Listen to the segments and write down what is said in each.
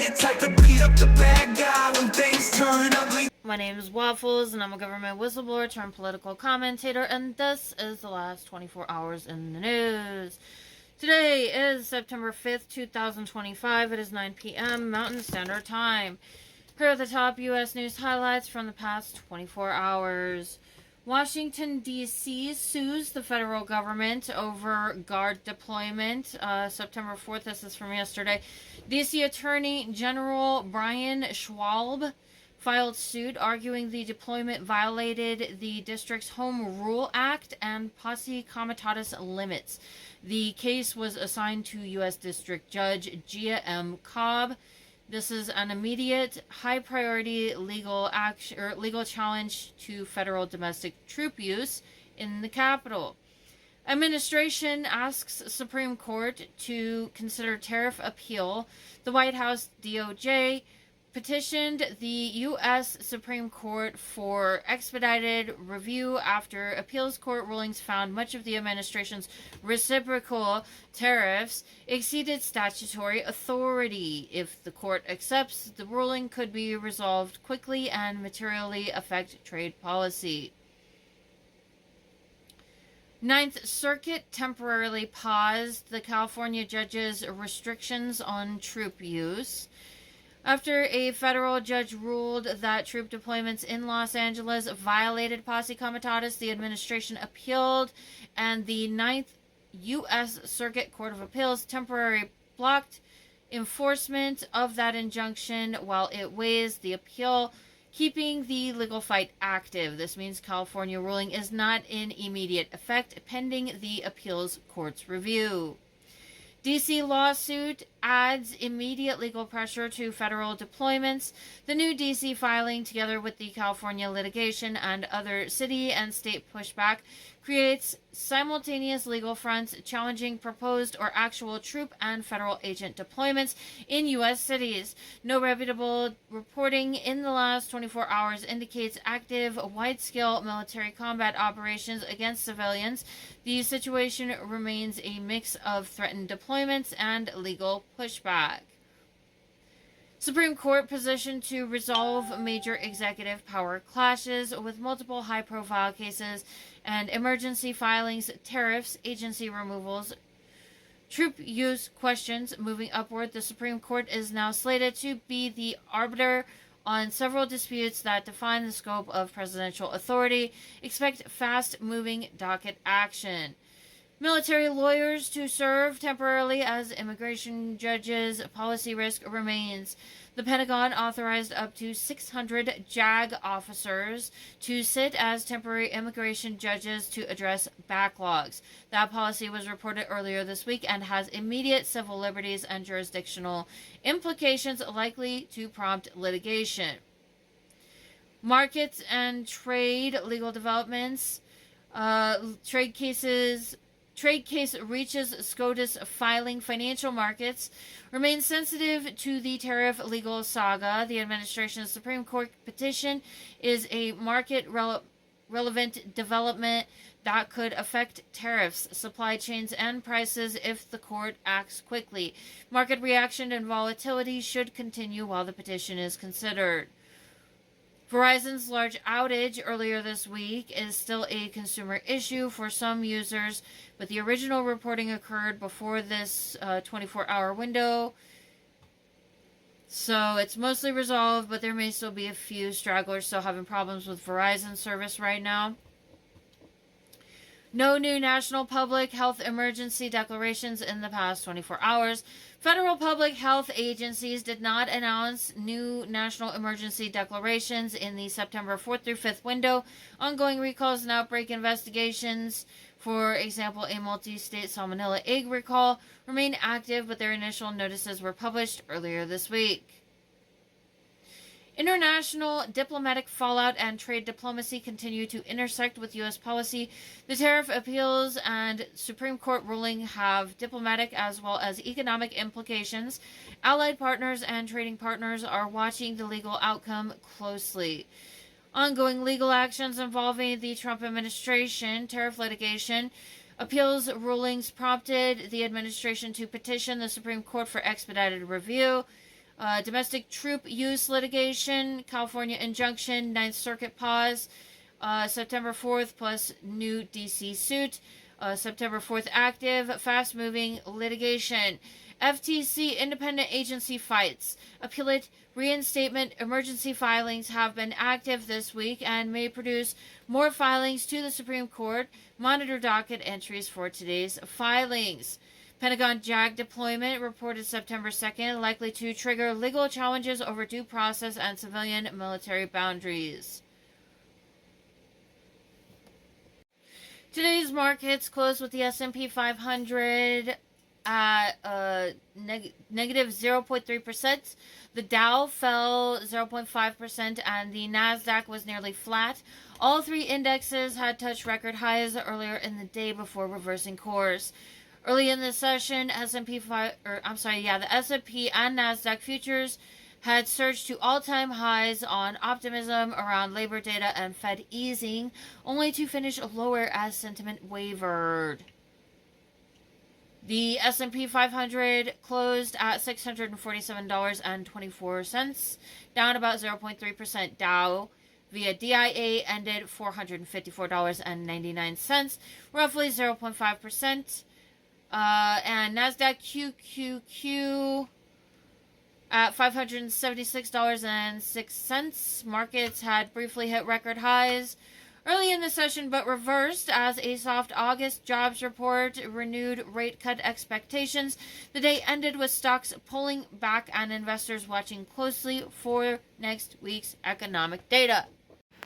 the type to beat up the bad guy when things turn ugly. My name is Waffles, and I'm a government whistleblower turned political commentator, and this is the last 24 hours in the news. Today is September 5th, 2025. It is 9 p.m. Mountain Standard Time. Here are the top U.S. news highlights from the past 24 hours. Washington, D.C. sues the federal government over guard deployment. September 4th, this is from yesterday. D.C. Attorney General Brian Schwalb filed suit arguing the deployment violated the district's Home Rule Act and posse comitatus limits. The case was assigned to U.S. District Judge Gia M. Cobb. This is an immediate, high-priority legal challenge to federal domestic troop use in the Capitol. Administration asks Supreme Court to consider tariff appeal. The White House DOJ petitioned the U.S. Supreme Court for expedited review after appeals court rulings found much of the administration's reciprocal tariffs exceeded statutory authority. If the court accepts, the ruling could be resolved quickly and materially affect trade policy. Ninth Circuit temporarily paused the California judge's restrictions on troop use. After a federal judge ruled that troop deployments in Los Angeles violated posse comitatus, the administration appealed, and the Ninth U.S. Circuit Court of Appeals temporarily blocked enforcement of that injunction while it weighs the appeal, keeping the legal fight active. This means California ruling is not in immediate effect, pending the appeals court's review. D.C. lawsuit adds immediate legal pressure to federal deployments. The new D.C. filing, together with the California litigation and other city and state pushback, creates simultaneous legal fronts challenging proposed or actual troop and federal agent deployments in U.S. cities. No reputable reporting in the last 24 hours indicates active, wide-scale military combat operations against civilians. The situation remains a mix of threatened deployments and legal pushback. Supreme Court positioned to resolve major executive power clashes with multiple high-profile cases and emergency filings, tariffs, agency removals, troop use questions. Moving upward, the Supreme Court is now slated to be the arbiter on several disputes that define the scope of presidential authority. Expect fast-moving docket action. Military lawyers to serve temporarily as immigration judges. Policy risk remains. The Pentagon authorized up to 600 JAG officers to sit as temporary immigration judges to address backlogs. That policy was reported earlier this week and has immediate civil liberties and jurisdictional implications likely to prompt litigation. Markets and trade, legal developments, trade case reaches SCOTUS filing. Financial markets remain sensitive to the tariff legal saga. The administration's Supreme Court petition is a market relevant development that could affect tariffs, supply chains, and prices if the court acts quickly. Market reaction and volatility should continue while the petition is considered. Verizon's large outage earlier this week is still a consumer issue for some users, but the original reporting occurred before this 24-hour window. So it's mostly resolved, but there may still be a few stragglers still having problems with Verizon service right now. No new national public health emergency declarations in the past 24 hours. Federal public health agencies did not announce new national emergency declarations in the September 4th through 5th window. Ongoing recalls and outbreak investigations, for example, a multi-state salmonella egg recall, remain active, but their initial notices were published earlier this week. International diplomatic fallout and trade diplomacy continue to intersect with U.S. policy. The tariff appeals and Supreme Court ruling have diplomatic as well as economic implications. Allied partners and trading partners are watching the legal outcome closely. Ongoing legal actions involving the Trump administration, tariff litigation, appeals rulings prompted the administration to petition the Supreme Court for expedited review. Domestic troop use litigation, California injunction, Ninth Circuit pause. September 4th plus new DC suit. September 4th active, fast moving litigation. FTC independent agency fights. Appellate reinstatement emergency filings have been active this week and may produce more filings to the Supreme Court. Monitor docket entries for today's filings. Pentagon JAG deployment reported September 2nd, likely to trigger legal challenges over due process and civilian military boundaries. Today's markets closed with the S&P 500 at negative 0.3%. The Dow fell 0.5% and the Nasdaq was nearly flat. All three indexes had touched record highs earlier in the day before reversing course. Early in the session, the S&P and Nasdaq futures had surged to all-time highs on optimism around labor data and Fed easing, only to finish lower as sentiment wavered. The S&P 500 closed at $647.24, down about 0.3%. Dow via DIA ended $454.99, roughly 0.5%. And Nasdaq QQQ at $576.06. Markets had briefly hit record highs early in the session but reversed as a soft August jobs report renewed rate cut expectations. The day ended with stocks pulling back and investors watching closely for next week's economic data.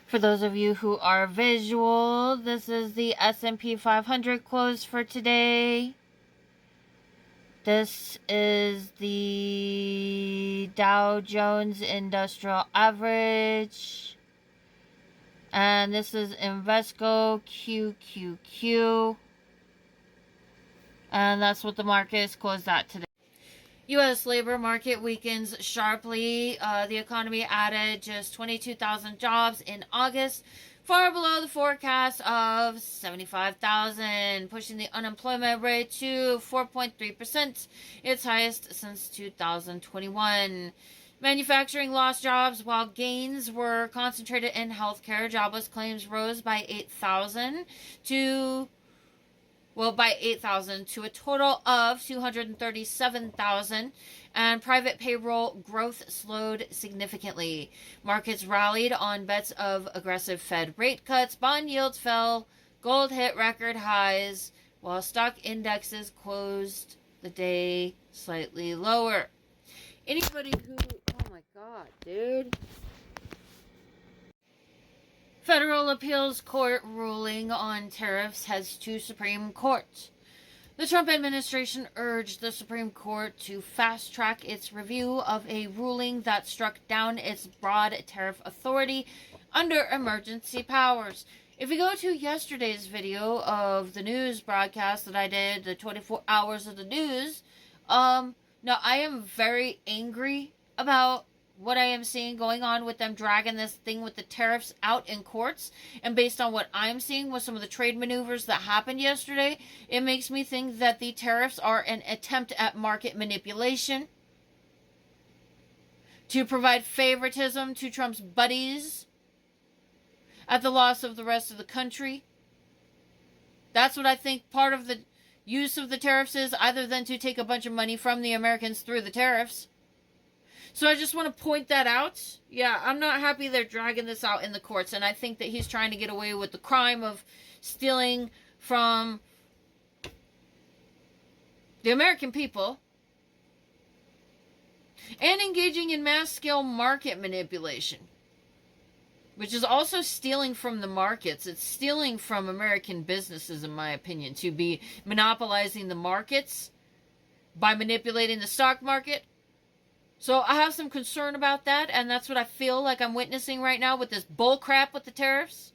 For those of you who are visual, this is the S&P 500 close for today. This is the Dow Jones Industrial Average. And this is Invesco QQQ. And that's what the market is closed at today. U.S. labor market weakens sharply. The economy added just 22,000 jobs in August, far below the forecast of 75,000, pushing the unemployment rate to 4.3%, its highest since 2021. Manufacturing lost jobs while gains were concentrated in healthcare. Jobless claims rose by 8,000 to a total of 237,000, and private payroll growth slowed significantly. Markets rallied on bets of aggressive Fed rate cuts. Bond yields fell. Gold hit record highs, while stock indexes closed the day slightly lower. Anybody who... Oh my god, dude. Federal Appeals Court ruling on tariffs heads to Supreme Court. The Trump administration urged the Supreme Court to fast-track its review of a ruling that struck down its broad tariff authority under emergency powers. If you go to yesterday's video of the news broadcast that I did, the 24 hours of the news, now I am very angry about what I am seeing going on with them dragging this thing with the tariffs out in courts. And based on what I'm seeing with some of the trade maneuvers that happened yesterday, it makes me think that the tariffs are an attempt at market manipulation to provide favoritism to Trump's buddies at the loss of the rest of the country. That's what I think part of the use of the tariffs is, other than to take a bunch of money from the Americans through the tariffs. So I just want to point that out. Yeah, I'm not happy they're dragging this out in the courts, and I think that he's trying to get away with the crime of stealing from the American people and engaging in mass-scale market manipulation, which is also stealing from the markets. It's stealing from American businesses, in my opinion, to be monopolizing the markets by manipulating the stock market. So I have some concern about that, and that's what I feel like I'm witnessing right now with this bull crap with the tariffs.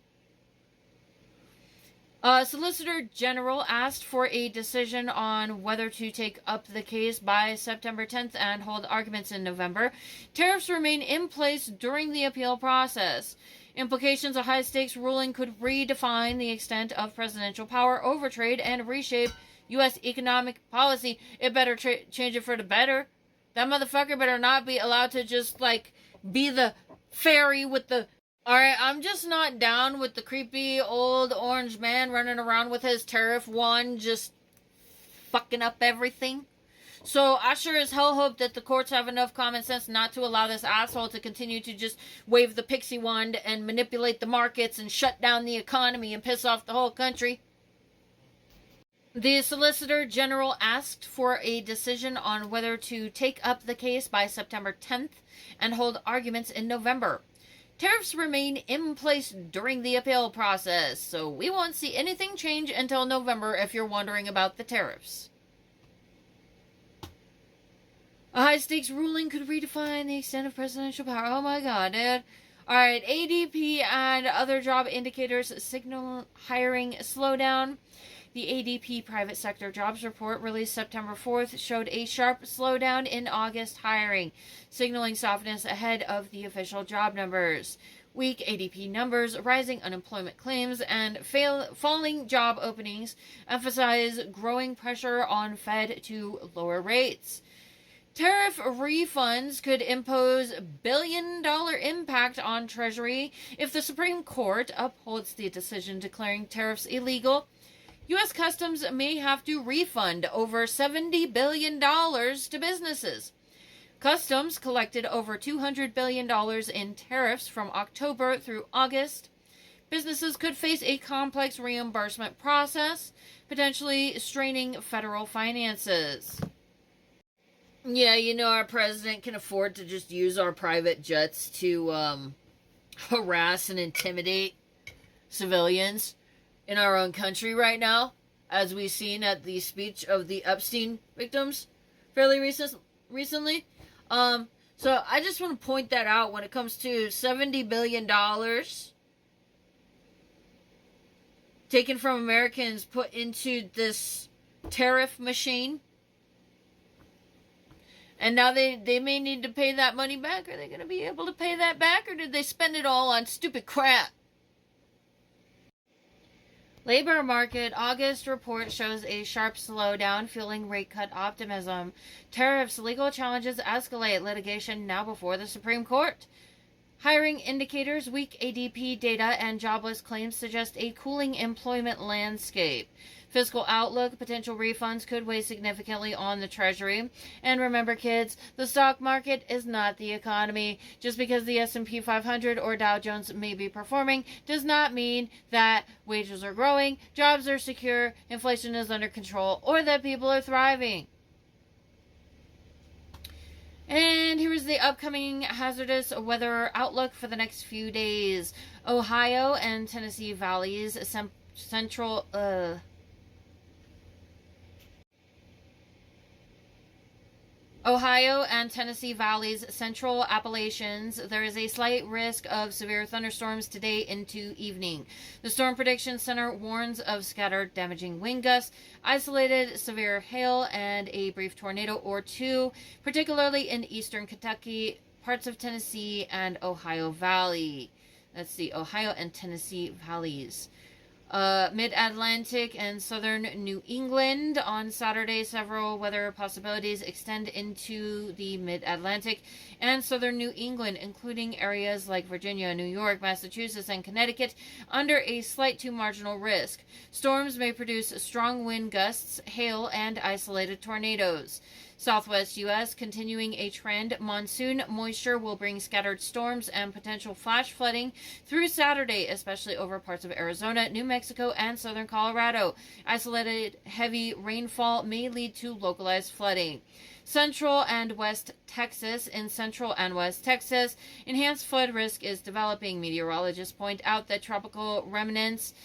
Solicitor General asked for a decision on whether to take up the case by September 10th and hold arguments in November. Tariffs remain in place during the appeal process. Implications of high-stakes ruling could redefine the extent of presidential power over trade and reshape U.S. economic policy. It better change it for the better. That motherfucker better not be allowed to just, like, be the fairy with the... Alright, I'm just not down with the creepy old orange man running around with his tariff wand just fucking up everything. So I sure as hell hope that the courts have enough common sense not to allow this asshole to continue to just wave the pixie wand and manipulate the markets and shut down the economy and piss off the whole country. The Solicitor General asked for a decision on whether to take up the case by September 10th and hold arguments in November. Tariffs remain in place during the appeal process, so we won't see anything change until November if you're wondering about the tariffs. A high-stakes ruling could redefine the extent of presidential power. Oh my god, dude. Alright, ADP and other job indicators signal hiring slowdown. The ADP Private Sector Jobs Report released September 4th showed a sharp slowdown in August hiring, signaling softness ahead of the official job numbers. Weak ADP numbers, rising unemployment claims, and falling job openings emphasize growing pressure on Fed to lower rates. Tariff refunds could impose billion-dollar impact on Treasury if the Supreme Court upholds the decision declaring tariffs illegal. U.S. Customs may have to refund over $70 billion to businesses. Customs collected over $200 billion in tariffs from October through August. Businesses could face a complex reimbursement process, potentially straining federal finances. Yeah, you know, our president can afford to just use our private jets to harass and intimidate civilians in our own country right now, as we've seen at the speech of the Epstein victims fairly recently. So I just want to point that out when it comes to $70 billion taken from Americans, put into this tariff machine. And now they may need to pay that money back. Are they going to be able to pay that back, or did they spend it all on stupid crap? Labor market August report shows a sharp slowdown, fueling rate cut optimism. Tariffs, legal challenges escalate, litigation now before the Supreme Court. Hiring indicators, weak ADP data, and jobless claims suggest a cooling employment landscape. Fiscal outlook, potential refunds could weigh significantly on the Treasury. And remember, kids, the stock market is not the economy. Just because the S&P 500 or Dow Jones may be performing does not mean that wages are growing, jobs are secure, inflation is under control, or that people are thriving. And here is the upcoming hazardous weather outlook for the next few days. Ohio and Tennessee valleys, central... Ohio and Tennessee valleys, central Appalachians, there is a slight risk of severe thunderstorms today into evening. The Storm Prediction Center warns of scattered damaging wind gusts, isolated severe hail, and a brief tornado or two, particularly in eastern Kentucky, parts of Tennessee, and Ohio Valley. That's the Ohio and Tennessee valleys. Mid-Atlantic and southern New England. On Saturday, several weather possibilities extend into the Mid-Atlantic and southern New England, including areas like Virginia, New York, Massachusetts, and Connecticut, under a slight to marginal risk. Storms may produce strong wind gusts, hail, and isolated tornadoes. Southwest U.S. continuing a trend. Monsoon moisture will bring scattered storms and potential flash flooding through Saturday, especially over parts of Arizona, New Mexico, and southern Colorado. Isolated heavy rainfall may lead to localized flooding. Central and West Texas. In Central and West Texas, enhanced flood risk is developing. Meteorologists point out that tropical remnants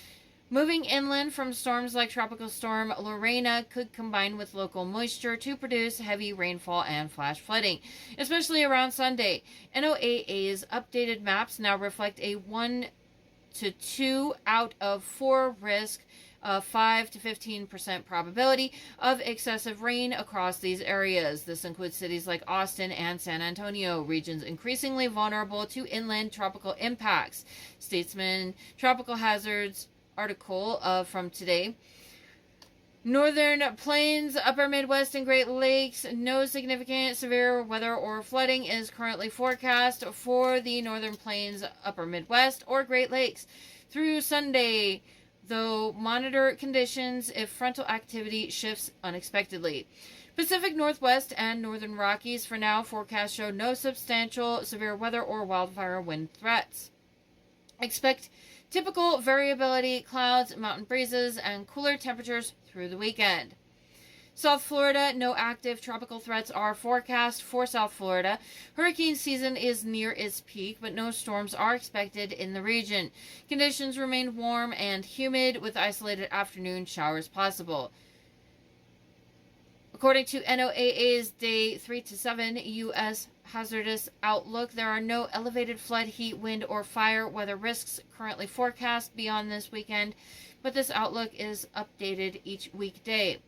moving inland from storms like Tropical Storm Lorena could combine with local moisture to produce heavy rainfall and flash flooding, especially around Sunday. NOAA's updated maps now reflect a 1 to 2 out of 4 risk of 5 to 15% probability of excessive rain across these areas. This includes cities like Austin and San Antonio, regions increasingly vulnerable to inland tropical impacts. Statesman Tropical Hazards article from today. Northern Plains, Upper Midwest, and Great Lakes, no significant severe weather or flooding is currently forecast for the Northern Plains, Upper Midwest, or Great Lakes through Sunday, though monitor conditions if frontal activity shifts unexpectedly. Pacific Northwest and Northern Rockies for now forecasts show no substantial severe weather or wildfire wind threats. Expect typical variability, clouds, mountain breezes, and cooler temperatures through the weekend. South Florida, no active tropical threats are forecast for South Florida. Hurricane season is near its peak, but no storms are expected in the region. Conditions remain warm and humid with isolated afternoon showers possible. According to NOAA's Day 3 to 7 U.S. Hazardous Outlook, there are no elevated flood, heat, wind, or fire weather risks currently forecast beyond this weekend, but this outlook is updated each weekday.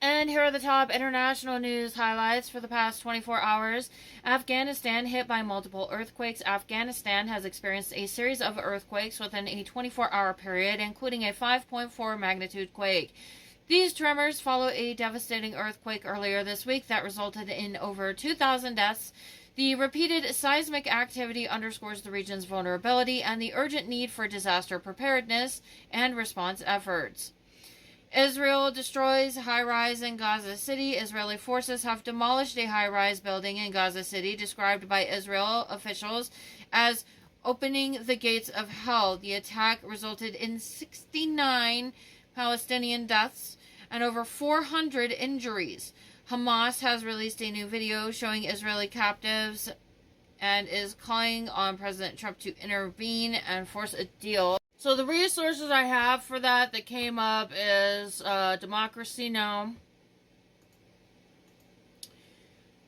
And here are the top international news highlights for the past 24 hours. Afghanistan hit by multiple earthquakes. Afghanistan has experienced a series of earthquakes within a 24-hour period, including a 5.4 magnitude quake. These tremors follow a devastating earthquake earlier this week that resulted in over 2,000 deaths. The repeated seismic activity underscores the region's vulnerability and the urgent need for disaster preparedness and response efforts. Israel destroys high-rise in Gaza City. Israeli forces have demolished a high-rise building in Gaza City, described by Israel officials as opening the gates of hell. The attack resulted in 69 Palestinian deaths and over 400 injuries. Hamas has released a new video showing Israeli captives and is calling on President Trump to intervene and force a deal. So the resources I have for that came up is Democracy Now!,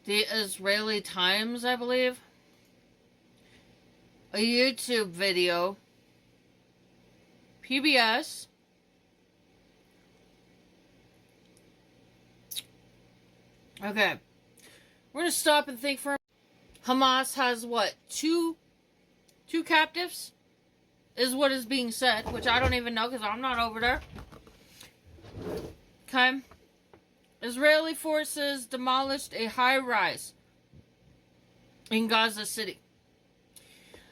the Israeli Times, I believe, a YouTube video, PBS, okay, we're going to stop and think for a minute. Hamas has what, two captives? Is what is being said, which I don't even know because I'm not over there. Okay. Israeli forces demolished a high-rise in Gaza City.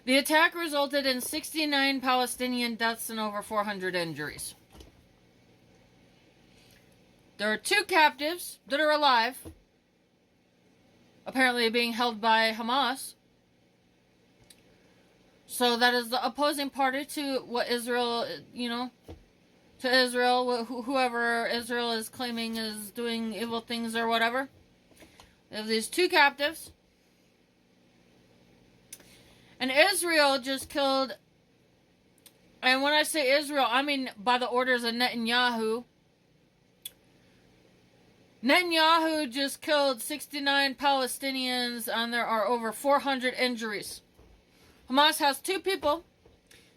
The attack resulted in 69 Palestinian deaths and over 400 injuries. There are two captives that are alive, apparently being held by Hamas. So that is the opposing party to what Israel, to Israel, whoever Israel is claiming is doing evil things or whatever. They have these two captives. And Israel just killed, and when I say Israel, I mean by the orders of Netanyahu. Netanyahu just killed 69 Palestinians and there are over 400 injuries. Hamas has two people.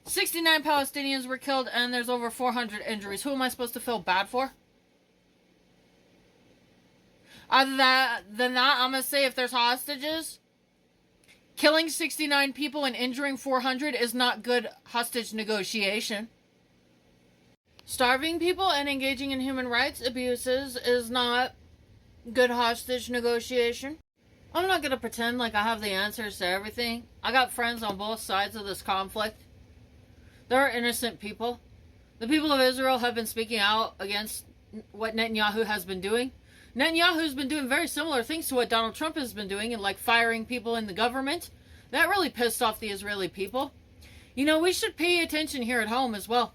69 Palestinians were killed and there's over 400 injuries. Who am I supposed to feel bad for? Other than that, I'm going to say if there's hostages, killing 69 people and injuring 400 is not good hostage negotiation. Starving people and engaging in human rights abuses is not good hostage negotiation. I'm not going to pretend like I have the answers to everything. I got friends on both sides of this conflict. There are innocent people. The people of Israel have been speaking out against what Netanyahu has been doing. Netanyahu's been doing very similar things to what Donald Trump has been doing, and like firing people in the government. That really pissed off the Israeli people. We should pay attention here at home as well.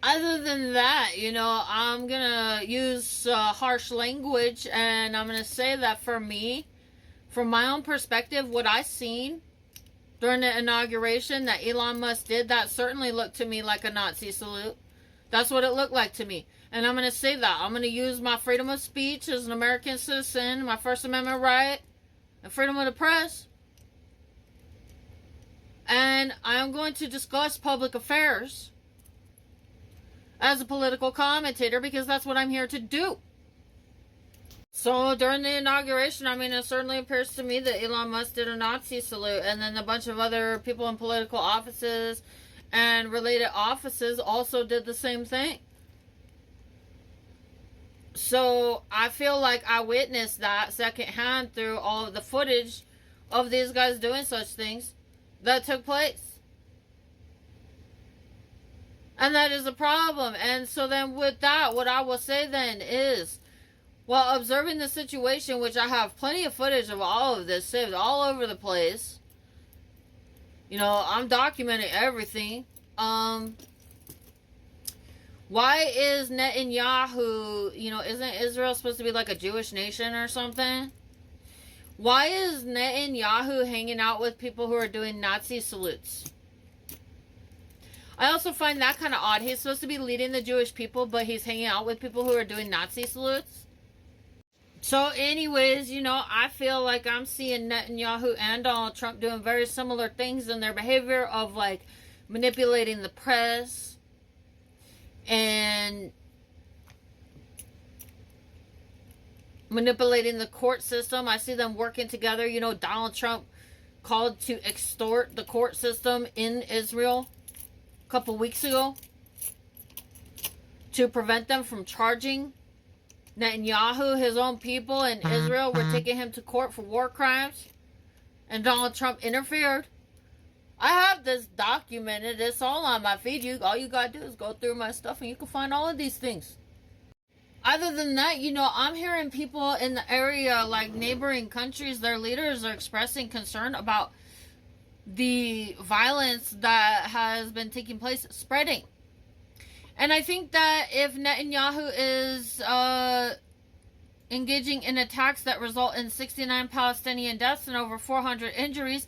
Other than that, I'm going to use harsh language, and I'm going to say that for me, from my own perspective, what I seen during the inauguration that Elon Musk did, that certainly looked to me like a Nazi salute. That's what it looked like to me. And I'm going to say that. I'm going to use my freedom of speech as an American citizen, my First Amendment right, and freedom of the press. And I'm going to discuss public affairs as a political commentator because that's what I'm here to do. So during the inauguration, it certainly appears to me that Elon Musk did a Nazi salute, and then a bunch of other people in political offices and related offices also did the same thing. So I feel like I witnessed that secondhand through all of the footage of these guys doing such things that took place. And that is a problem. And so then with that, what I will say then is, while observing the situation, which I have plenty of footage of all of this saved all over the place, you know, I'm documenting everything. Why is Netanyahu, you know, isn't Israel supposed to be like a Jewish nation or something? Why is Netanyahu hanging out with people who are doing Nazi salutes? I also find that kind of odd. He's supposed to be leading the Jewish people, but he's hanging out with people who are doing Nazi salutes. So anyways, you know, I feel like I'm seeing Netanyahu and Donald Trump doing very similar things in their behavior of like manipulating the press and manipulating the court system. I see them working together. You know, Donald Trump called to extort the court system in Israel a couple weeks ago to prevent them from charging Netanyahu. His own people in Israel were taking him to court for war crimes, and Donald Trump interfered. I have this documented. It's all on my feed. All you gotta do is go through my stuff and you can find all of these things. Other than that, you know, I'm hearing people in the area, like neighboring countries, their leaders are expressing concern about the violence that has been taking place spreading. And I think that if Netanyahu is engaging in attacks that result in 69 Palestinian deaths and over 400 injuries,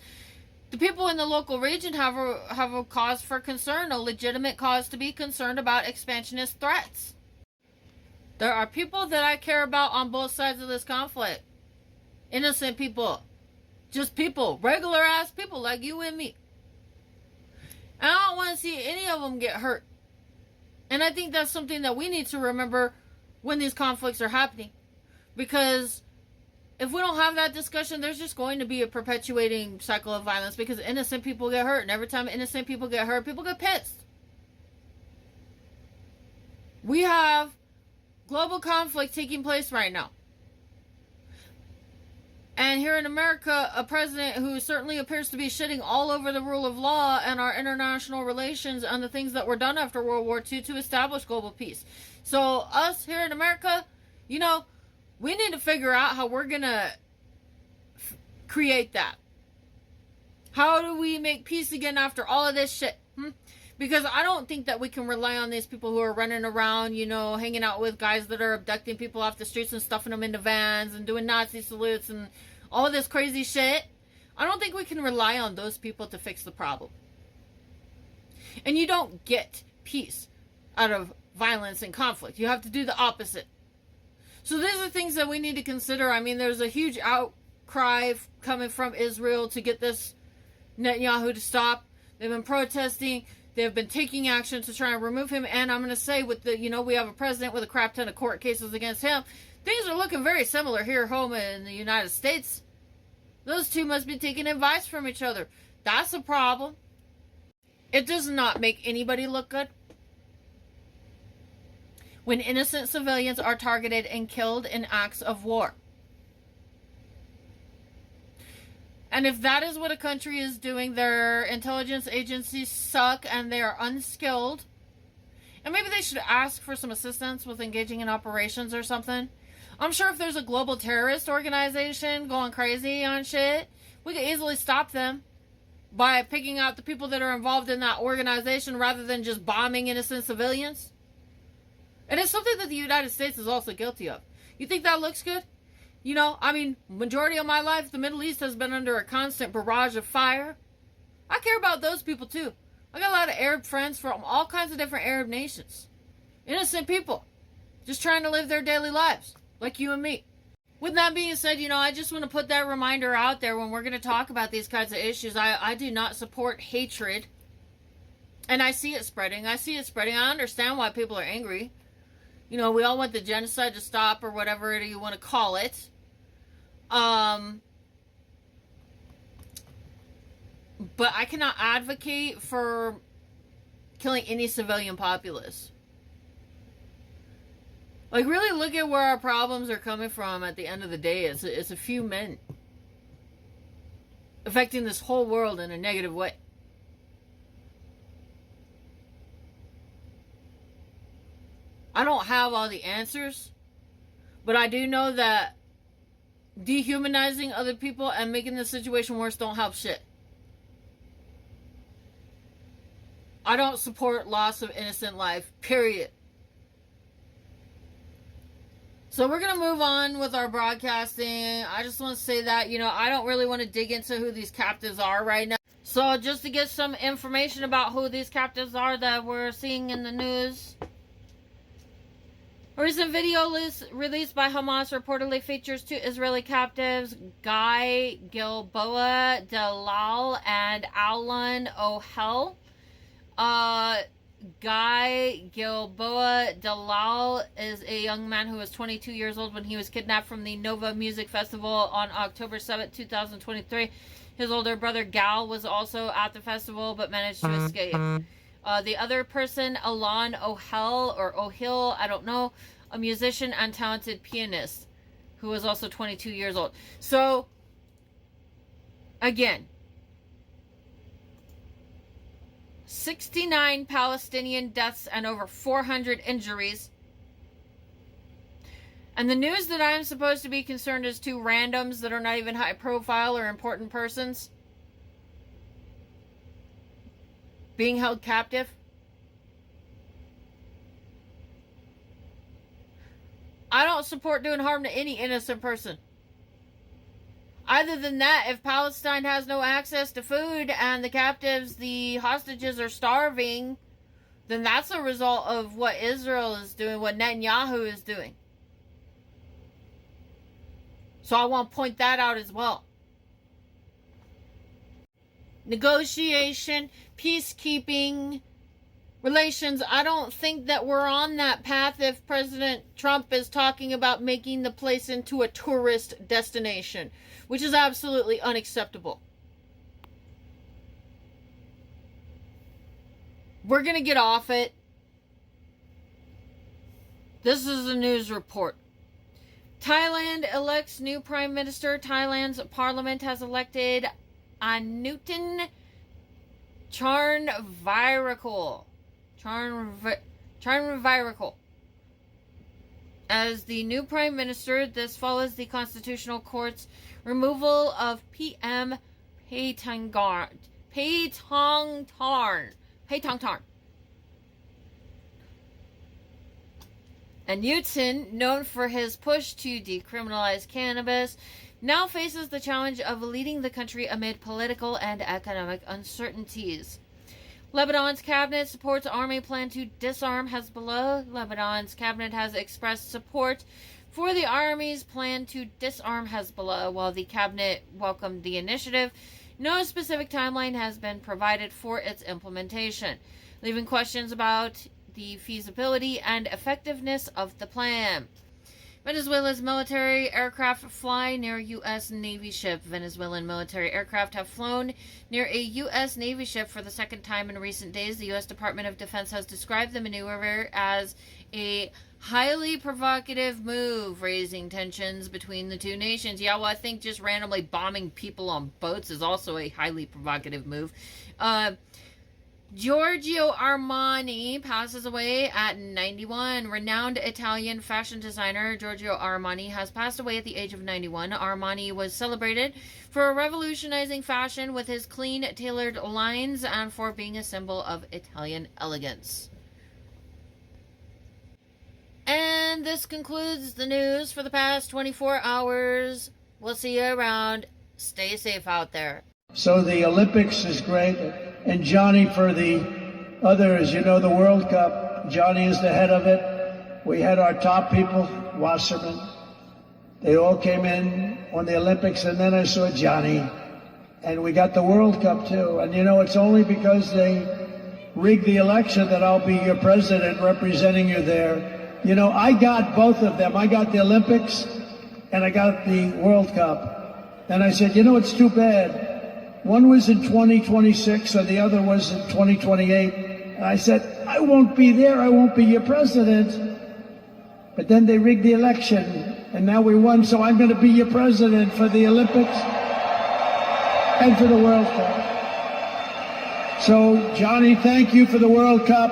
the people in the local region have a cause for concern, a legitimate cause to be concerned about expansionist threats. There are people that I care about on both sides of this conflict. Innocent people. Just people. Regular ass people like you and me. And I don't want to see any of them get hurt. And I think that's something that we need to remember when these conflicts are happening. Because if we don't have that discussion, there's just going to be a perpetuating cycle of violence because innocent people get hurt. And every time innocent people get hurt, people get pissed. We have global conflict taking place right now. And here in America, a president who certainly appears to be shitting all over the rule of law and our international relations and the things that were done after World War II to establish global peace. So us here in America, you know, we need to figure out how we're going to create that. How do we make peace again after all of this shit? Because I don't think that we can rely on these people who are running around, you know, hanging out with guys that are abducting people off the streets and stuffing them into vans and doing Nazi salutes and all this crazy shit. I don't think we can rely on those people to fix the problem. And you don't get peace out of violence and conflict. You have to do the opposite. So these are things that we need to consider. I mean, there's a huge outcry coming from Israel to get this Netanyahu to stop. They've been protesting. They've been taking action to try and remove him. And I'm going to say with the, you know, we have a president with a crap ton of court cases against him. Things are looking very similar here home in the United States. Those two must be taking advice from each other. That's a problem. It does not make anybody look good when innocent civilians are targeted and killed in acts of war. And if that is what a country is doing, their intelligence agencies suck and they are unskilled. And maybe they should ask for some assistance with engaging in operations or something. I'm sure if there's a global terrorist organization going crazy on shit, we could easily stop them by picking out the people that are involved in that organization rather than just bombing innocent civilians. And it's something that the United States is also guilty of. You think that looks good? You know, I mean, majority of my life, the Middle East has been under a constant barrage of fire. I care about those people too. I got a lot of Arab friends from all kinds of different Arab nations. Innocent people. Just trying to live their daily lives. Like you and me. With that being said, you know, I just want to put that reminder out there when we're going to talk about these kinds of issues. I do not support hatred. And I see it spreading. I understand why people are angry. You know, we all want the genocide to stop or whatever you want to call it. But I cannot advocate for killing any civilian populace. Like, really look at where our problems are coming from at the end of the day. It's a few men affecting this whole world in a negative way. I don't have all the answers, but I do know that dehumanizing other people and making the situation worse don't help shit. I don't support loss of innocent life, period. So we're going to move on with our broadcasting. I just want to say that, I don't really want to dig into who these captives are right now. So just to get some information about who these captives are that we're seeing in the news. A recent video released by Hamas reportedly features 2 Israeli captives, Guy Gilboa Dalal and Alan O'Hell. Guy Gilboa Dalal is a young man who was 22 years old when he was kidnapped from the Nova Music Festival on October 7, 2023. His older brother Gal was also at the festival but managed to escape. The other person, Alan O'Hell, or O'Hill, I don't know, a musician and talented pianist who was also 22 years old. So, again, 69 Palestinian deaths and over 400 injuries. And the news that I'm supposed to be concerned is 2 randoms that are not even high profile or important persons being held captive. I don't support doing harm to any innocent person. Other than that, if Palestine has no access to food and the captives, the hostages are starving, then that's a result of what Israel is doing, what Netanyahu is doing. So I want to point that out as well. Negotiation, peacekeeping, relations. I don't think that we're on that path if President Trump is talking about making the place into a tourist destination, which is absolutely unacceptable. We're going to get off it. This is a news report. Thailand elects new prime minister. Thailand's parliament has elected Anutin Charnvirakul as the new prime minister. This follows the constitutional court's removal of PM Paetongtarn. And Newton, known for his push to decriminalize cannabis, now faces the challenge of leading the country amid political and economic uncertainties. Lebanon's cabinet supports army plan to disarm Hezbollah. Lebanon's cabinet has expressed support for the army's plan to disarm Hezbollah. While the cabinet welcomed the initiative, no specific timeline has been provided for its implementation, leaving questions about the feasibility and effectiveness of the plan. Venezuela's military aircraft fly near U.S. Navy ship. Venezuelan military aircraft have flown near a U.S. Navy ship for the second time in recent days. The U.S. Department of Defense has described the maneuver as a highly provocative move, raising tensions between the two nations. Yeah, well, I think just randomly bombing people on boats is also a highly provocative move. Giorgio Armani passes away at 91. Renowned Italian fashion designer Giorgio Armani has passed away at the age of 91. Armani was celebrated for revolutionizing fashion with his clean, tailored lines and for being a symbol of Italian elegance. And this concludes the news for the past 24 hours. We'll see you around. Stay safe out there. So the Olympics is great. And Johnny for the others, the World Cup. Johnny is the head of it. We had our top people, Wasserman. They all came in on the Olympics, and then I saw Johnny. And we got the World Cup, too. And, it's only because they rigged the election that I'll be your president representing you there. I got both of them. I got the Olympics, and I got the World Cup. And I said, it's too bad. One was in 2026 and the other was in 2028, And I said, I won't be there. I won't be your president. But then they rigged the election, and now we won, so I'm going to be your president for the Olympics and for the World Cup. So, Johnny, thank you for the World Cup,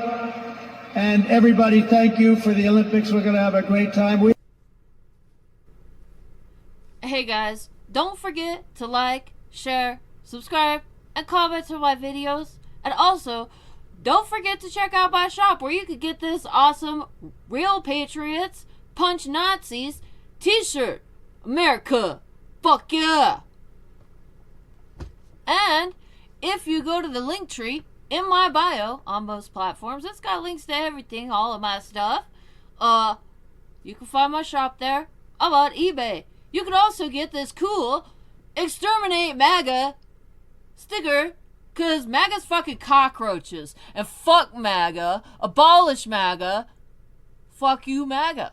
and everybody, thank you for the Olympics. We're going to have a great time. Hey guys, don't forget to like, share, subscribe, and comment to my videos. And also, don't forget to check out my shop where you could get this awesome Real Patriots Punch Nazis t-shirt. America, fuck yeah! And if you go to the link tree in my bio on most platforms, it's got links to everything, all of my stuff. You can find my shop there. I'm on eBay. You can also get this cool Exterminate MAGA sticker, because MAGA's fucking cockroaches. And fuck MAGA. Abolish MAGA. Fuck you, MAGA.